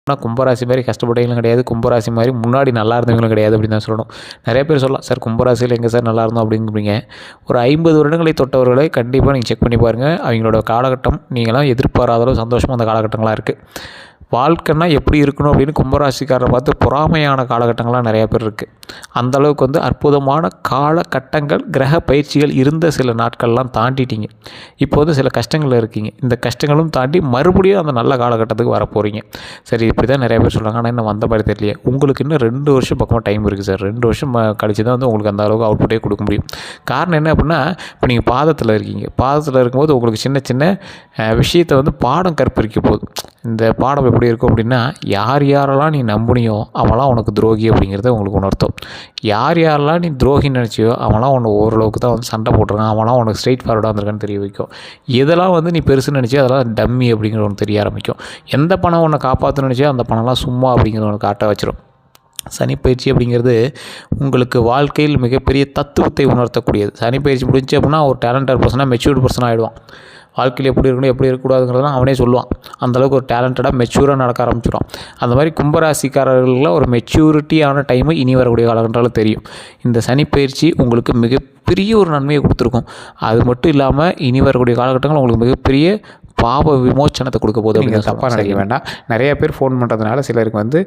ஆனால் கும்பராசி மாதிரி கஷ்டப்பட்டவங்களும் கிடையாது, கும்பராசி மாதிரி முன்னாடி நல்லா இருந்தவங்களும் கிடையாது அப்படின்னு தான் சொல்லணும். நிறைய பேர் சொல்லலாம், சார் கும்பராசியில் எங்கே சார் நல்லா இருந்தோம் அப்படிங்கிறீங்க. ஒரு 50 வருடங்களை தொட்டவர்களை கண்டிப்பாக நீங்கள் செக் பண்ணி பாருங்கள். அவங்களோட காலகட்டம் நீங்களாம் எதிர்பாராத அளவு சந்தோஷமாக அந்த காலகட்டங்களாக இருக்குது. வாழ்க்கைன்னா எப்படி இருக்கணும் அப்படின்னு கும்பராசிக்காரரை பார்த்து பொறாமையான காலகட்டங்கள்லாம் நிறையா பேர் இருக்குது. அந்தளவுக்கு வந்து அற்புதமான காலகட்டங்கள் கிரக பயிற்சிகள் இருந்த சில நாட்கள்லாம் தாண்டிட்டீங்க. இப்போ வந்து சில கஷ்டங்கள் இருக்கீங்க. இந்த கஷ்டங்களும் தாண்டி மறுபடியும் அந்த நல்ல காலகட்டத்துக்கு வர போகிறீங்க. சரி, இப்படி தான் நிறைய பேர் சொல்கிறாங்க. ஆனால் இன்னும் வந்த மாதிரி தெரியலையே. உங்களுக்கு இன்னும் 2 வருஷம் பக்கமாக டைம் இருக்குது சார். 2 வருஷம் கழிச்சு தான் வந்து உங்களுக்கு அந்த அளவுக்கு அவுட்புட்டே கொடுக்க முடியும். காரணம் என்ன அப்படின்னா, இப்போ நீங்கள் பாதத்தில் இருக்கீங்க. பாதத்தில் இருக்கும்போது உங்களுக்கு சின்ன சின்ன விஷயத்தை வந்து பாடம் கற்பிக்க போகுது. இந்த பாடம் எப்படி இருக்கும் அப்படின்னா, யார் யாரெல்லாம் நீ நம்பினியோ அவன்லாம் உனக்கு துரோகி அப்படிங்கிறத உங்களுக்கு உணர்த்தும். யார் யாரெல்லாம் நீ துரோகின்னு நினச்சியோ அவன்லாம் உன்னை ஓரளவுக்கு தான் வந்து சண்டை போட்டிருக்கான், அவன்லாம் உனக்கு ஸ்ட்ரெயிட் ஃபார்வர்டாக வந்திருக்கான்னு தெரிய வைக்கும். எதெல்லாம் வந்து நீ பெருசுன்னு நினச்சியோ அதெல்லாம் டம்மி அப்படிங்கிற ஒன்று தெரிய ஆரம்பிக்கும். எந்த பணம் உன்னை காப்பாற்றணும்னு நினச்சியோ அந்த பணம்லாம் சும்மா அப்படிங்கிற ஒன்று காட்ட வச்சிடும். சனிப்பயிற்சி அப்படிங்கிறது உங்களுக்கு வாழ்க்கையில் மிகப்பெரிய தத்துவத்தை உணர்த்தக்கூடியது. சனிப்பயிற்சி முடிஞ்சு அப்படின்னா ஒரு டேலண்டட் பர்சனாக மெச்சூர்டு பர்சனாக ஆகிடுவான். வாழ்க்கையில் எப்படி இருக்கணும் எப்படி இருக்கக்கூடாதுங்கிறதெல்லாம் அவனே சொல்லுவான். அந்தளவுக்கு ஒரு டேலண்டடாக மெச்சூராக நடக்க ஆரம்பிச்சிடும். அந்த மாதிரி கும்பராசிக்காரர்களுக்குலாம் ஒரு மெச்சூரிட்டியான டைமு இனி வரக்கூடிய காலகட்டத்தில் தெரியும். இந்த சனிப்பயிற்சி உங்களுக்கு மிகப்பெரிய ஒரு நன்மையை கொடுத்துருக்கும். அது மட்டும் இல்லாமல் இனி வரக்கூடிய காலகட்டங்கள் உங்களுக்கு மிகப்பெரிய பாவ விமோச்சனத்தை கொடுக்க போகுது அப்படிங்கிறது தப்பாக நினைக்க வேண்டாம். நிறைய பேர் ஃபோன் பண்ணுறதுனால சிலருக்கு வந்து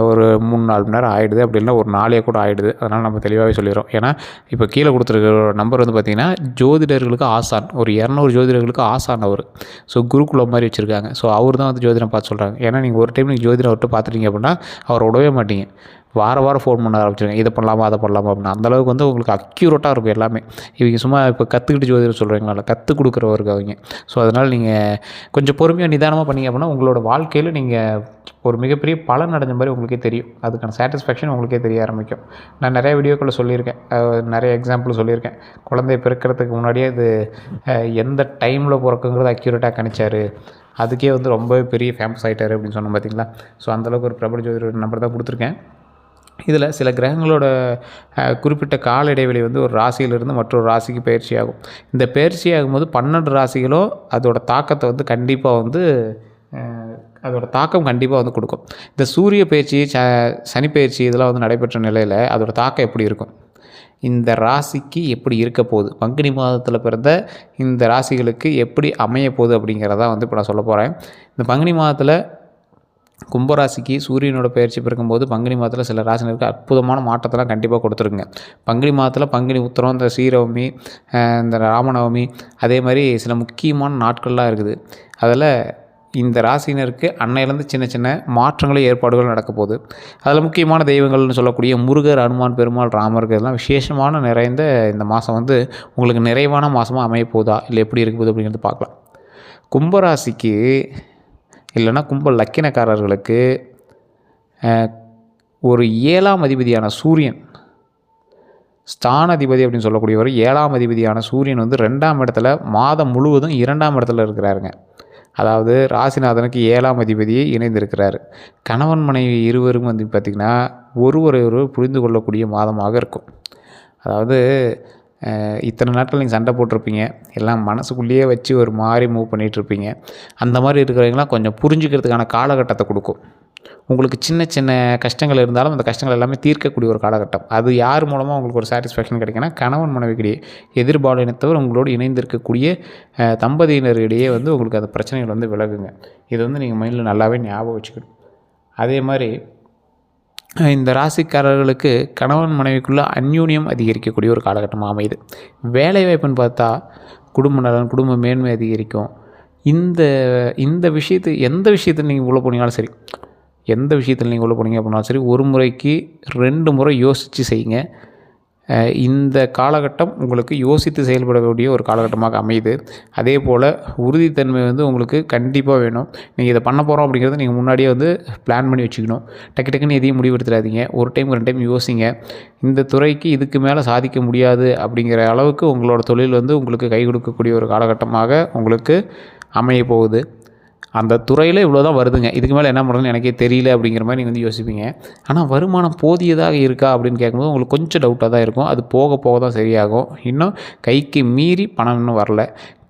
ஒரு 3-4 மணி நேரம் ஆகிடுது, அப்படி இல்லை ஒரு நாளே கூட ஆகிடுது. அதனால் நம்ம தெளிவாகவே சொல்லிடுறோம். ஏன்னா இப்போ கீழே கொடுத்துருக்க நம்பர் வந்து பார்த்திங்கன்னா ஜோதிடர்களுக்கு ஆசான், ஒரு 200 ஜோதிடர்களுக்கு ஆசான் அவர். ஸோ குருகுலம் மாதிரி வச்சுருக்காங்க. ஸோ அவர் தான் வந்து ஜோதிடம் பார்த்து சொல்கிறாங்க. ஏன்னா நீங்கள் ஒரு டைம் நீங்கள் ஜோதிடம் விட்டு பார்த்துட்டீங்க அப்படின்னா அவரை விடவே மாட்டீங்க. வாரம் ஃபோன் பண்ண ஆரம்பிச்சிருங்க, இதை பண்ணலாமா அதை பண்ணலாமா அப்படின்னா. அந்தளவுக்கு வந்து உங்களுக்கு அக்யூரேட்டாக இருக்கும் எல்லாமே. இவங்க சும்மா இப்போ கற்றுக்கிட்டு ஜோதிடம் சொல்கிறீங்களா, கற்றுக் கொடுக்குறவருக்கு அவங்க. ஸோ அதனால் நீங்கள் கொஞ்சம் பொறுமையாக நிதானமாக பண்ணிங்க அப்படின்னா உங்களோட வாழ்க்கையில் நீங்கள் ஒரு மிகப்பெரிய பலன் அடைஞ்ச மாதிரி உங்களுக்கே தெரியும். அதுக்கான சாட்டிஸ்ஃபேக்ஷன் உங்களுக்கே தெரிய ஆரம்பிக்கும். நான் நிறைய வீடியோக்களில் சொல்லியிருக்கேன், நிறைய எக்ஸாம்பிள் சொல்லியிருக்கேன். குழந்தை பிறக்கிறதுக்கு முன்னாடியே அது எந்த டைமில் பிறக்குங்கிறது அக்யூரேட்டாக கணிச்சார், அதுக்கே வந்து ரொம்பவே பெரிய ஃபேமஸ் ஆகிட்டார் அப்படின்னு சொன்னோம் பார்த்தீங்களா. ஸோ அந்தளவுக்கு ஒரு பிரபல ஜோதிடர் நம்பர் தான் கொடுத்துருக்கேன். இதில் சில கிரகங்களோட குறிப்பிட்ட கால இடைவெளி வந்து ஒரு ராசியிலிருந்து மற்றொரு ராசிக்கு பயிற்சி ஆகும். இந்த பயிற்சி ஆகும்போது 12 ராசிகளோ அதோட தாக்கத்தை வந்து கண்டிப்பாக வந்து அதோட தாக்கம் கண்டிப்பாக வந்து கொடுக்கும். இந்த சூரிய பயிற்சி சனி பயிற்சி இதெல்லாம் வந்து நடைபெற்ற நிலையில் அதோட தாக்கம் எப்படி இருக்கும், இந்த ராசிக்கு எப்படி இருக்க போகுது, பங்குனி மாதத்தில் பிறந்த இந்த ராசிகளுக்கு எப்படி அமைய போகுது அப்படிங்கிறதான் வந்து இப்போ நான் சொல்ல போகிறேன். இந்த பங்குனி மாதத்தில் கும்பராசிக்கு சூரியனோட பயிற்சி பிறக்கும்போது பங்குனி மாதத்தில் சில ராசினருக்கு அற்புதமான மாற்றத்தெல்லாம் கண்டிப்பாக கொடுத்துருங்க. பங்குனி மாதத்தில் பங்குனி உத்திரம், இந்த ஸ்ரீரவமி, இந்த ராமநவமி, அதே மாதிரி சில முக்கியமான நாட்கள்லாம் இருக்குது. அதில் இந்த ராசினருக்கு அன்னையிலேருந்து சின்ன சின்ன மாற்றங்களும் ஏற்பாடுகள் நடக்க போகுது. அதில் முக்கியமான தெய்வங்கள்னு சொல்லக்கூடிய முருகர், அனுமான், பெருமாள், ராமருக்கு இதெல்லாம் விசேஷமான நிறைந்த இந்த மாதம் வந்து உங்களுக்கு நிறைவான மாதமாக அமைய போகுதா இல்லை எப்படி இருக்க போகுது அப்படிங்கிறது பார்க்கலாம். கும்பராசிக்கு இல்லைன்னா கும்ப லக்கினக்காரர்களுக்கு ஒரு 7ஆம் அதிபதியான சூரியன், ஸ்தானாதிபதி அப்படின்னு சொல்லக்கூடியவர் 7ஆம் அதிபதியான சூரியன் வந்து 2ஆம் இடத்துல மாதம் முழுவதும் 2ஆம் இடத்துல இருக்கிறாருங்க. அதாவது ராசிநாதனுக்கு 7ஆம் அதிபதியை இணைந்திருக்கிறார். கணவன் மனைவி இருவரும் வந்து பார்த்திங்கன்னா ஒருவரை புரிந்து கொள்ளக்கூடிய மாதமாக இருக்கும். அதாவது இத்தனை நாட்கள் நீங்கள் சண்டை போட்டிருப்பீங்க, எல்லாம் மனசுக்குள்ளேயே வச்சு ஒரு மாதிரி மூவ் பண்ணிகிட்ருப்பீங்க. அந்த மாதிரி இருக்கிறவங்களாம் கொஞ்சம் புரிஞ்சுக்கிறதுக்கான காலகட்டத்தை கொடுக்கும். உங்களுக்கு சின்ன சின்ன கஷ்டங்கள் இருந்தாலும் அந்த கஷ்டங்கள் எல்லாமே தீர்க்கக்கூடிய ஒரு காலகட்டம். அது யார் மூலமாக உங்களுக்கு ஒரு சாட்டிஸ்ஃபேக்ஷன் கிடைக்குன்னா கணவன் மனைவிக்கிடையே எதிர்பாலினத்தவர் உங்களோடு இணைந்திருக்கக்கூடிய தம்பதியினரிடையே வந்து உங்களுக்கு அந்த பிரச்சனைகள் வந்து விலகுங்க. இது வந்து நீங்கள் மைண்டில் நல்லாவே ஞாபகம் வச்சுக்கணும். அதே மாதிரி இந்த ராசிக்காரர்களுக்கு கணவன் மனைவிக்குள்ளே அந்யூன்யம் அதிகரிக்கக்கூடிய ஒரு காலகட்டமாக அமையுது. வேலைவாய்ப்புன்னு பார்த்தா குடும்ப நலன், குடும்ப மேன்மை அதிகரிக்கும். இந்த விஷயத்து எந்த விஷயத்தில் நீங்கள் உள்ளே போனீங்கனாலும் சரி, எந்த விஷயத்தில் நீங்கள் உள்ளே போனீங்க அப்படின்னாலும் சரி, ஒரு முறைக்கு 2 முறை யோசித்து செய்யுங்க. இந்த காலகட்டம் உங்களுக்கு யோசித்து செயல்படக்கூடிய ஒரு காலகட்டமாக அமையுது. அதே போல் உறுதித்தன்மை வந்து உங்களுக்கு கண்டிப்பாக வேணும். நீங்கள் இதை பண்ண போகிறோம் அப்படிங்கிறத நீங்கள் முன்னாடியே வந்து பிளான் பண்ணி வச்சுக்கணும். டக்குன்னு எதையும் முடிவெடுத்துடாதீங்க. ஒரு டைம் 2 டைம் யோசிங்க. இந்த துறைக்கு இதுக்கு மேலே சாதிக்க முடியாது அப்படிங்கிற அளவுக்கு உங்களோட தொழில் வந்து உங்களுக்கு கை கொடுக்கக்கூடிய ஒரு காலகட்டமாக உங்களுக்கு அமைய போகுது. அந்த துறையில் இவ்வளோ தான் வருதுங்க, இதுக்கு மேலே என்ன பண்ணுறதுன்னு எனக்கே தெரியல அப்படிங்கிற மாதிரி நீங்கள் வந்து யோசிப்பீங்க. ஆனால் வருமானம் போதியதாக இருக்கா அப்படின்னு கேட்கும்போது உங்களுக்கு கொஞ்சம் டவுட்டாக தான் இருக்கும். அது போக போக தான் சரியாகும். இன்னும் கைக்கு மீறி பணம் இன்னும் வரல.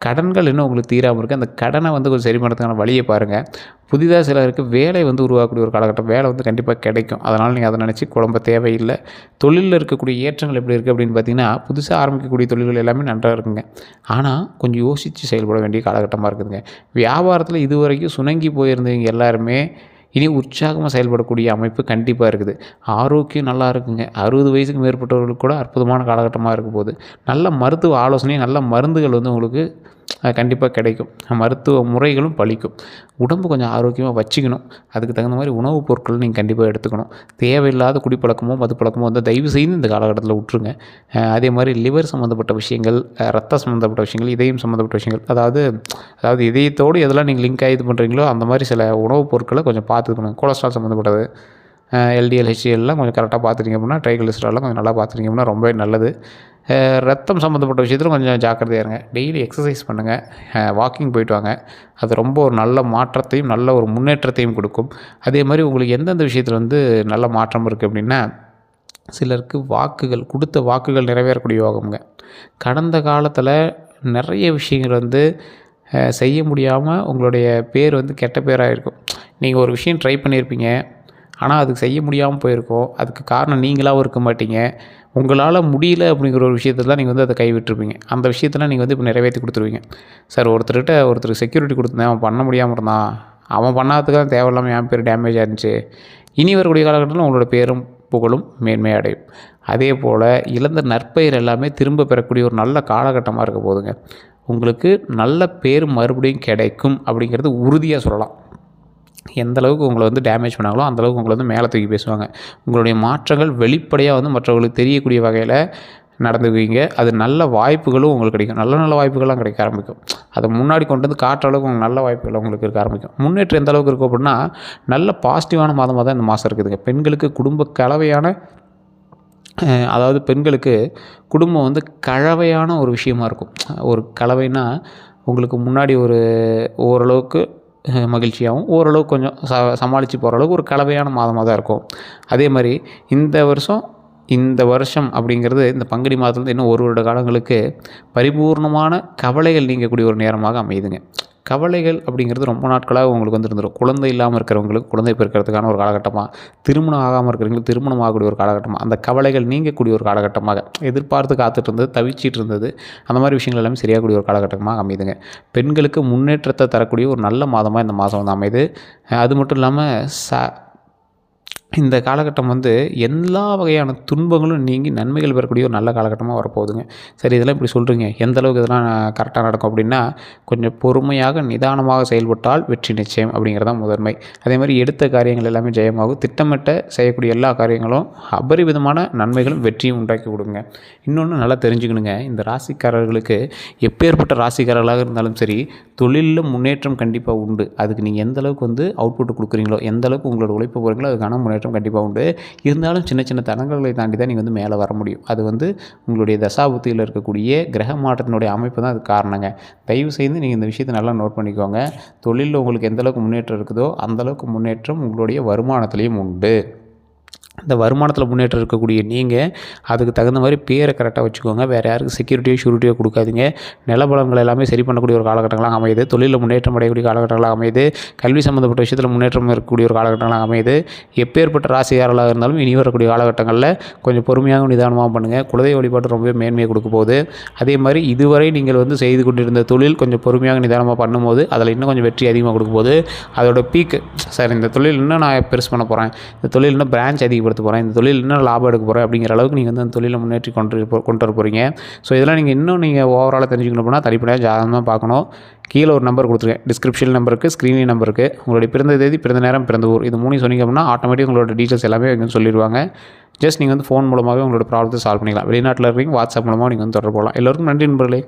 கடன்கள் இன்னும் உங்களுக்கு தீராமல் இருக்குது. அந்த கடனை வந்து கொஞ்சம் சரி பண்ணுறதுக்கான வழியை பாருங்கள். புதிதாக சிலருக்கு வேலை வந்து உருவாக்கக்கூடிய ஒரு காலகட்டம். வேலை வந்து கண்டிப்பாக கிடைக்கும். அதனால் நீங்கள் அதை நினச்சி குழம்ப தேவையில்லை. தொழிலில் இருக்கக்கூடிய ஏற்றங்கள் எப்படி இருக்குது அப்படின்னு பார்த்தீங்கன்னா, புதுசாக ஆரம்பிக்கக்கூடிய தொழில்கள் எல்லாமே நன்றாக இருக்குங்க. ஆனால் கொஞ்சம் யோசித்து செயல்பட வேண்டிய காலகட்டமாக இருக்குதுங்க. வியாபாரத்தில் இதுவரைக்கும் சுணங்கி போயிருந்தவங்க எல்லாருமே இனி உற்சாகமாக செயல்படக்கூடிய அமைப்பு கண்டிப்பாக இருக்குது. ஆரோக்கியம் நல்லா இருக்குங்க. 60 வயசுக்கு மேற்பட்டவர்களுக்கு கூட அற்புதமான காலகட்டமாக இருக்க போகுது. நல்ல மருத்துவ ஆலோசனை, நல்ல மருந்துகள் வந்து உங்களுக்கு கண்டிப்பாக கிடைக்கும். மருத்துவ முறைகளும் பலிக்கும். உடம்பு கொஞ்சம் ஆரோக்கியமாக வச்சுக்கணும். அதுக்கு தகுந்த மாதிரி உணவுப் பொருட்கள் நீங்கள் கண்டிப்பாக எடுத்துக்கணும். தேவையில்லாத குடிப்பழக்கமோ மதுப்பழக்கமோ வந்து தயவு செய்து இந்த காலகட்டத்தில் விட்டுருங்க. அதே மாதிரி லிவர் சம்மந்தப்பட்ட விஷயங்கள், ரத்தம் சம்மந்தப்பட்ட விஷயங்கள், இதயம் சம்மந்தப்பட்ட விஷயங்கள், அதாவது இதயத்தோடு எதெல்லாம் நீங்கள் லிங்க் ஆகி இது பண்ணுறீங்களோ அந்த மாதிரி சில உணவுப் பொருட்களை கொஞ்சம் பார்த்து பண்ணுங்கள். கொலஸ்ட்ரால் சம்மந்தப்பட்டது, எல்டிஎல், ஹெச்டிஎல்லாம் கொஞ்சம் கரெக்டாக பார்த்துட்டிங்க அப்படின்னா, ட்ரைகிளிசரால்லாம் கொஞ்சம் நல்லா பார்த்துட்டிங்க அப்படின்னா ரொம்பவே நல்லது. ரத்தம் சம்மந்தப்பட்ட விஷயத்தில் கொஞ்சம் ஜாக்கிரதையாக இருங்க. டெய்லி எக்ஸசைஸ் பண்ணுங்கள், வாக்கிங் போயிட்டு வாங்க. அது ரொம்ப ஒரு நல்ல மாற்றத்தையும் நல்ல ஒரு முன்னேற்றத்தையும் கொடுக்கும். அதே மாதிரி உங்களுக்கு எந்தெந்த விஷயத்தில் வந்து நல்ல மாற்றம் இருக்குது அப்படின்னா, சிலருக்கு கொடுத்த வாக்குகள் நிறைவேறக்கூடிய யோகம்ங்க. கடந்த காலத்தில் நிறைய விஷயங்கள் வந்து செய்ய முடியாமல் உங்களுடைய பேர் வந்து கெட்ட பேராக இருக்கும். நீங்கள் ஒரு விஷயம் ட்ரை பண்ணியிருப்பீங்க, ஆனால் அதுக்கு செய்ய முடியாமல் போயிருக்கும். அதுக்கு காரணம் நீங்களாகவும் இருக்க மாட்டீங்க. உங்களால் முடியல அப்படிங்கிற ஒரு விஷயத்தில் தான் நீங்கள் வந்து அதை கைவிட்டுருப்பீங்க. அந்த விஷயத்தெல்லாம் நீங்கள் வந்து இப்போ நிறைவேற்றி கொடுத்துருவீங்க. சார் ஒருத்தருக்கு செக்யூரிட்டி கொடுத்துருந்தேன், அவன் பண்ண முடியாமல் இருந்தான், அவன் பண்ணாததுக்கு தான் தேவையில்லாமல் என் பேர் டேமேஜ் ஆயிருந்துச்சு. இனி வரக்கூடிய காலகட்டத்தில் உங்களோட பேரும் புகழும் மேன்மை அடையும். அதே போல் இழந்த நற்பெயர் எல்லாமே திரும்ப பெறக்கூடிய ஒரு நல்ல காலகட்டமாக இருக்க போதுங்க. உங்களுக்கு நல்ல பேர் மறுபடியும் கிடைக்கும் அப்படிங்கிறது உறுதியாக சொல்லலாம். எந்த அளவுக்கு உங்களை வந்து டேமேஜ் பண்ணாங்களோ அந்தளவுக்கு உங்களை வந்து மேலே தூக்கி பேசுவாங்க. உங்களுடைய மாற்றங்கள் வெளிப்படையாக வந்து மற்றவர்களுக்கு தெரியக்கூடிய வகையில் நடந்துக்குவீங்க. அது நல்ல வாய்ப்புகளும் உங்களுக்கு கிடைக்கும். நல்ல வாய்ப்புகள்லாம் கிடைக்க ஆரம்பிக்கும். அதை முன்னாடி கொண்டு வந்து காட்டுற அளவுக்கு உங்களுக்கு நல்ல வாய்ப்புகள் உங்களுக்கு இருக்க ஆரம்பிக்கும். முன்னேற்றம் எந்த அளவுக்கு இருக்கும் அப்படின்னா, நல்ல பாசிட்டிவான மாதமாக தான் இந்த மாதம் இருக்குதுங்க. பெண்களுக்கு பெண்களுக்கு குடும்பம் வந்து கலவையான ஒரு விஷயமா இருக்கும். ஒரு கலவைனா உங்களுக்கு முன்னாடி ஓரளவுக்கு மகிழ்ச்சியாகவும் ஓரளவுக்கு கொஞ்சம் சமாளித்து போகிற அளவுக்கு ஒரு கலவையான மாதமாக தான் இருக்கும். அதே மாதிரி இந்த வருஷம் அப்படிங்கிறது இந்த பங்குனி மாதத்துலேருந்து இன்னும் 1 வருட காலங்களுக்கு பரிபூர்ணமான கவலைகள் நீங்கக்கூடிய ஒரு நேரமாக அமையுதுங்க. கவலைகள் அப்படிங்கிறது ரொம்ப நாட்களாக உங்களுக்கு வந்து இருந்துடும். குழந்தை இல்லாமல் இருக்கிறவங்களுக்கு குழந்தை பிறக்கிறதுக்கான ஒரு காலகட்டமாக, திருமணம் ஆகாமல் இருக்கிறவங்களுக்கு திருமணம் ஆகக்கூடிய ஒரு காலகட்டமாக, அந்த கவலைகள் நீங்கக்கூடிய ஒரு காலகட்டமாக, எதிர்பார்த்து காத்துட்டு இருந்தது, தவிச்சிட்டு இருந்தது, அந்த மாதிரி விஷயங்கள் எல்லாமே சரியாகக்கூடிய ஒரு காலகட்டமாக அமையுதுங்க. பெண்களுக்கு முன்னேற்றத்தை தரக்கூடிய ஒரு நல்ல மாதமாக இந்த மாதம் வந்து அமையுது. அது மட்டும் இல்லாமல் இந்த காலகட்டம் வந்து எல்லா வகையான துன்பங்களும் நீங்கி நன்மைகள் பெறக்கூடிய ஒரு நல்ல காலகட்டமாக வரப்போகுதுங்க. சரி, இதெல்லாம் இப்படி சொல்கிறீங்க, எந்த அளவுக்கு இதெல்லாம் கரெக்டாக நடக்கும் அப்படின்னா, கொஞ்சம் பொறுமையாக நிதானமாக செயல்பட்டால் வெற்றி நிச்சயம் அப்படிங்கிறதான் முதன்மை. அதே மாதிரி எடுத்த காரியங்கள் எல்லாமே ஜெயமாகும். திட்டமிட்ட செய்யக்கூடிய எல்லா காரியங்களும் அபரிவிதமான நன்மைகளும் வெற்றியும் உண்டாக்கி கொடுங்க. இன்னொன்று நல்லா தெரிஞ்சுக்கணுங்க, இந்த ராசிக்காரர்களுக்கு எப்பேற்பட்ட ராசிக்காரர்களாக இருந்தாலும் சரி, தொழிலில் முன்னேற்றம் கண்டிப்பாக உண்டு. அதுக்கு நீங்கள் எந்த அளவுக்கு வந்து அவுட்புட் கொடுக்குறீங்களோ, எந்த அளவுக்கு உங்களோட உழைப்பு போகிறீங்களோ அதுக்கான முன்னேற்றம் கண்டிப்பாக உண்டு. இருந்தாலும் சின்ன சின்ன தடங்களை தாண்டி தான் நீங்கள் வந்து மேலே வர முடியும். அது வந்து உங்களுடைய தசாபுத்தியில் இருக்கக்கூடிய கிரக மாற்றத்தினுடைய அமைப்பு தான் அது காரணங்க. தயவு செய்து நீங்கள் இந்த விஷயத்தை நல்லா நோட் பண்ணிக்கோங்க. தொழிலில் உங்களுக்கு எந்தளவுக்கு முன்னேற்றம் இருக்குதோ அந்தளவுக்கு முன்னேற்றம் உங்களுடைய வருமானத்துலேயும் உண்டு. இந்த வருமானத்தில் முன்னேற்றம் இருக்கக்கூடிய நீங்கள் அதுக்கு தகுந்த மாதிரி பேரை கரெக்டாக வச்சுக்கோங்க. வேறு யாருக்கு செக்யூரிட்டியோ ஷூரிட்டியோ கொடுக்காதீங்க. நிலபலங்கள் எல்லாமே சரி பண்ணக்கூடிய ஒரு காலகட்டங்களாக அமையுது. தொழிலில் முன்னேற்றம் அடையக்கூடிய காலகட்டங்களாக அமையுது. கல்வி சம்மந்தப்பட்ட விஷயத்தில் முன்னேற்றம் இருக்கக்கூடிய ஒரு காலகட்டங்களாக அமையுது. எப்பேற்பட்ட ராசியாரர்களாக இருந்தாலும் இனி வரக்கூடிய காலகட்டங்களில் கொஞ்சம் பொறுமையாகவும் நிதானமாக பண்ணுங்கள். குலதெய்வ வழிபாடு ரொம்பவே மேன்மையை கொடுக்க போகுது. அதே மாதிரி இதுவரை நீங்கள் வந்து செய்து கொண்டிருந்த தொழில் கொஞ்சம் பொறுமையாக நிதானமாக பண்ணும்போது அதில் இன்னும் கொஞ்சம் வெற்றி அதிகமாக கொடுக்க போகுது. அதோட பீக்கு, சார் இந்த தொழில் இன்னும் நான் பெருசு பண்ண போகிறேன், இந்த தொழில் இன்னும் பிரான்ச் அதிகப்படுத்த போகிறேன், இந்த தொழில் இன்னும் லாபம் எடுக்க போகிறேன் அப்படிங்கிற அளவுக்கு நீங்கள் வந்து அந்த தொழிலை முன்னேற்றி கொண்டு வர போகிறீங்க. ஸோ இதெல்லாம் நீங்கள் ஓவராலாக தெரிஞ்சுக்கணும் அப்படின்னா தனிப்படையாக ஜாதகமாக பார்க்கணும். கீழே ஒரு நம்பர் கொடுத்துருக்கேன், டிஸ்கிரிப்ஷன் நம்பருக்கு, ஸ்க்ரீனிங் நம்பருக்கு, உங்களுடைய பிறந்த தேதி, பிறந்த நேரம், பிறந்த ஊர், இது 3 சொன்னீங்க அப்படின்னா ஆட்டோமேட்டிக் உங்களோட டீட்டெயில்ஸ் எல்லாமே இங்கே சொல்லிடுவாங்க. ஜஸ்ட் நீங்கள் வந்து ஃபோன் மூலமாகவே உங்களோட ப்ராப்ளத்தை சால்வ் பண்ணிக்கலாம். வெளிநாட்டில் இருக்கீங்க, வாட்ஸ்அப் மூலமாக நீங்கள் வந்து தொடர்பு போகலாம். எல்லோருக்கும் நன்றி நண்பர்களே.